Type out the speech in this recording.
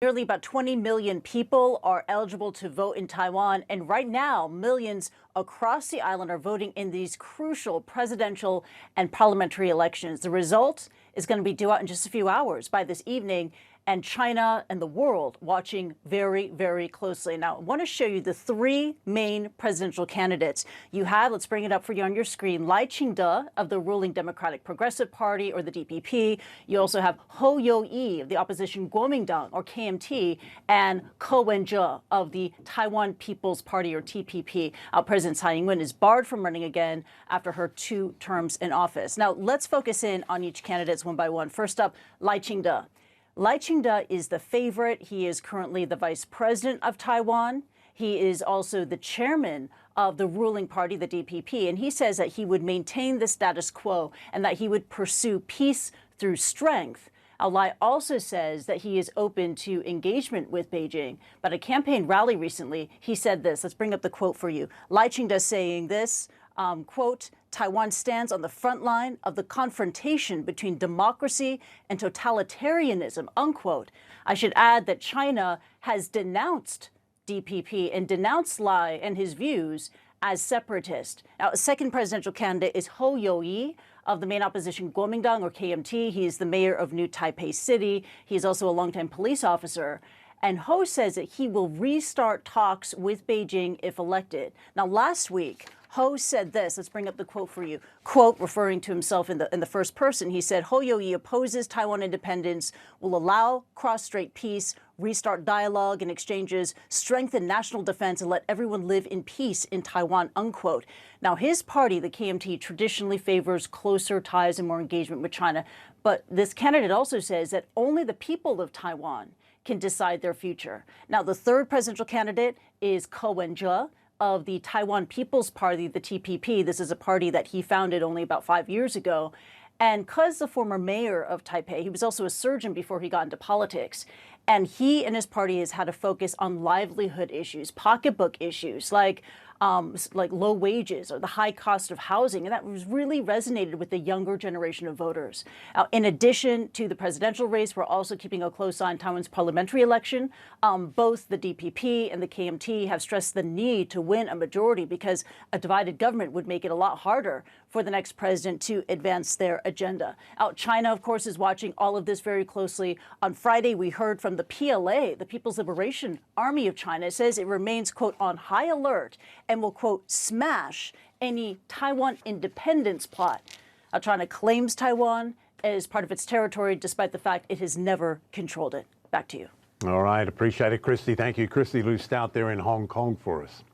Nearly about 20 million people are eligible to vote in Taiwan, and right now, millions across the island are voting in these crucial presidential and parliamentary elections. The result is going to be due out in just a few hours by this evening, and China and the world watching very, very closely. Now, I want to show you the three main presidential candidates. You have, let's bring it up for you on your screen, Ching-Te of the ruling Democratic Progressive Party, or the DPP. You also have Wen-je of the opposition Kuomintang, or KMT, and Wen-je of the Taiwan People's Party, or TPP. President Tsai Ing-wen is barred from running again after her 2 terms in office. Now, let's focus in on each candidate one by one. First up, Ching-Te. Ching-Te is the favorite. He is currently the vice president of Taiwan. He is also the chairman of the ruling party, the DPP, and he says that he would maintain the status quo and that he would pursue peace through strength. Lai also says that he is open to engagement with Beijing. But at a campaign rally recently, he said this. Let's bring up the quote for you. Ching-Te saying this, quote, Taiwan stands on the front line of the confrontation between democracy and totalitarianism, unquote. I should add that China has denounced DPP and denounced Lai and his views as separatist. Now, a second presidential candidate is Wen-je of the main opposition Kuomintang, or KMT. He is the mayor of New Taipei City. He is also a longtime police officer. And Ho says that he will restart talks with Beijing if elected. Now, last week, Ho said this. Let's bring up the quote for you. Quote, referring to himself in the first person, he said, Wen-je opposes Taiwan independence, will allow cross-strait peace, restart dialogue and exchanges, strengthen national defense, and let everyone live in peace in Taiwan, unquote. Now, his party, the KMT, traditionally favors closer ties and more engagement with China. But this candidate also says that only the people of Taiwan can decide their future. Now, the third presidential candidate is Wen-je of the Taiwan People's Party, the TPP. This is a party that he founded only about 5 years ago. And because the former mayor of Taipei, he was also a surgeon before he got into politics. And he and his party has had to focus on livelihood issues, pocketbook issues like low wages or the high cost of housing. And that was really resonated with the younger generation of voters. In addition to the presidential race, we're also keeping a close eye on Taiwan's parliamentary election. Both the DPP and the KMT have stressed the need to win a majority because a divided government would make it a lot harder for the next president to advance their agenda. China, of course, is watching all of this very closely. On Friday, we heard from the PLA, the People's Liberation Army of China. It says it remains, quote, on high alert and will, quote, smash any Taiwan independence plot. China claims Taiwan as part of its territory, despite the fact it has never controlled it. Back to you. All right. Appreciate it, Kristie. Thank you. Kristie Lu Stout there in Hong Kong for us.